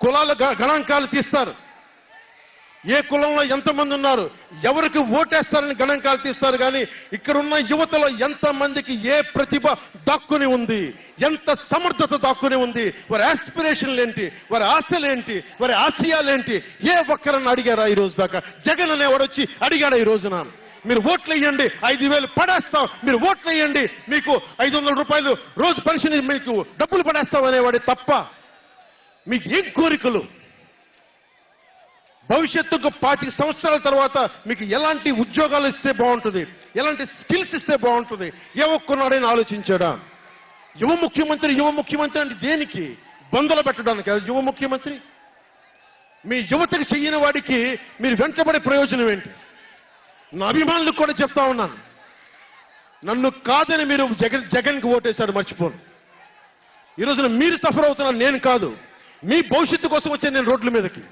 కులాల గణాంకాలు తీస్తారు. ఏ కులంలో ఎంతమంది ఉన్నారు, ఎవరికి ఓటేస్తారని గణాంకాలు తీస్తారు. కానీ ఇక్కడున్న యువతలో ఎంతమందికి ఏ ప్రతిభ దాక్కుని ఉంది, ఎంత సమర్థత దాక్కుని ఉంది, వారి ఆస్పిరేషన్లు ఏంటి, వారి ఆశలేంటి, వారి ఆశయాలేంటి, ఏ ఒక్కరన్నా అడిగారా ఈ రోజు దాకా? జగన్ అనేవాడు వచ్చి అడిగాడా ఈ రోజున? మీరు ఓట్లు వేయండి, 5,000 పడేస్తాం, మీరు ఓట్లు వేయండి, మీకు 500 రూపాయలు రోజు పెన్షన్, మీకు డబ్బులు పడేస్తాం అనేవాడే తప్ప మీకు ఏం కోరికలు? భవిష్యత్తుకు 25 సంవత్సరాల తర్వాత మీకు ఎలాంటి ఉద్యోగాలు ఇస్తే బాగుంటుంది, ఎలాంటి స్కిల్స్ ఇస్తే బాగుంటుంది, ఏ ఒక్కనాడైనా ఆలోచించాడా? యువ ముఖ్యమంత్రి అంటే దేనికి? బంధులు పెట్టడానికి యువ ముఖ్యమంత్రి? మీ యువతకు చెయ్యని వాడికి మీరు వెంటబడే ప్రయోజనం ఏంటి? నా అభిమానులకు కూడా చెప్తా ఉన్నాను, నన్ను కాదని మీరు జగన్కి ఓటేశాడు మర్చిపోను. ఈ రోజున మీరు సఫర్ అవుతున్నారు, నేను కాదు. మీ భవిష్యత్తు కోసం వచ్చే నేను రోడ్ల మీదకి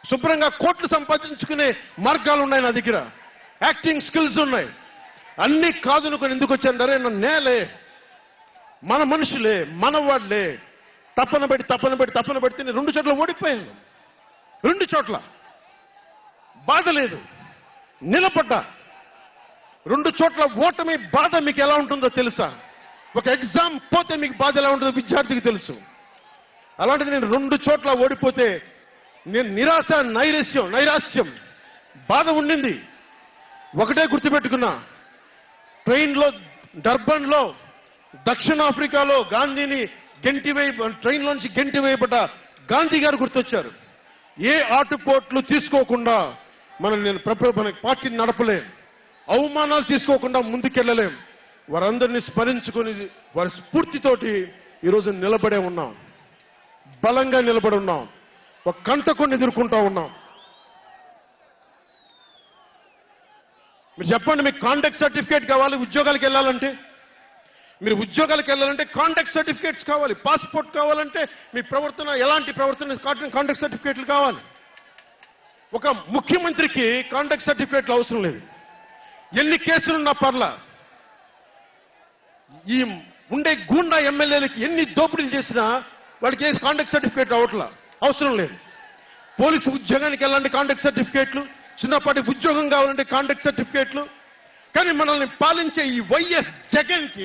శుభ్రంగా కోట్లు సంపాదించుకునే మార్గాలు ఉన్నాయి నా దగ్గర, యాక్టింగ్ స్కిల్స్ ఉన్నాయి. అన్ని కాదునుకొని ఎందుకు వచ్చారంటే నన్ను నేలే, మన మనుషులే, మనవాళ్లే, తప్పన పెడితే నేను 2 చోట్ల ఓడిపోయాను. 2 చోట్ల బాధ లేదు, నిలబడ్డా. 2 చోట్ల ఓటమి బాధ మీకు ఎలా ఉంటుందో తెలుసా? ఒక ఎగ్జామ్ పోతే మీకు బాధ ఎలా ఉంటుందో విద్యార్థికి తెలుసు. అలాంటిది నేను 2 చోట్ల ఓడిపోతే నేను నిరాశ, నైరాశ్యం, బాధ ఉండింది. ఒకటే గుర్తుపెట్టుకున్నా, డర్బన్లో దక్షిణాఫ్రికాలో గాంధీని ట్రైన్లోంచి గెంటి వేయబడ్డ గాంధీ గారు గుర్తొచ్చారు. ఏ ఆటుపోట్లు తీసుకోకుండా మన పార్టీని నడపలేం, అవమానాలు తీసుకోకుండా ముందుకెళ్లలేం. వారందరినీ స్మరించుకొని వారి స్ఫూర్తితోటి ఈరోజు నిలబడే ఉన్నాం, బలంగా నిలబడి ఉన్నాం, ఒక కంటకొని ఎదుర్కొంటా ఉన్నాం. మీరు చెప్పండి, మీకు కాంటాక్ట్ సర్టిఫికేట్ కావాలి ఉద్యోగాలకు వెళ్ళాలంటే? మీరు ఉద్యోగాలకు వెళ్ళాలంటే కాంటాక్ట్ సర్టిఫికేట్స్ కావాలి, పాస్పోర్ట్ కావాలంటే మీ ప్రవర్తన ఎలాంటి ప్రవర్తన కాంటాక్ట్ సర్టిఫికేట్లు కావాలి. ఒక ముఖ్యమంత్రికి కాంటాక్ట్ సర్టిఫికేట్లు అవసరం లేదు. ఎన్ని కేసులున్నా పర్లా, ఈ ఉండే గూండా ఎమ్మెల్యేలకి ఎన్ని దోపిడీలు చేసినా వాడికి కాంటాక్ట్ సర్టిఫికేట్ అవసరం లేదు. పోలీసు ఉద్యోగానికి వెళ్ళాలంటే కాంటాక్ట్ సర్టిఫికేట్లు, చిన్నపాటి ఉద్యోగం కావాలంటే కాంటాక్ట్ సర్టిఫికేట్లు. కానీ మనల్ని పాలించే ఈ వైఎస్ జగన్కి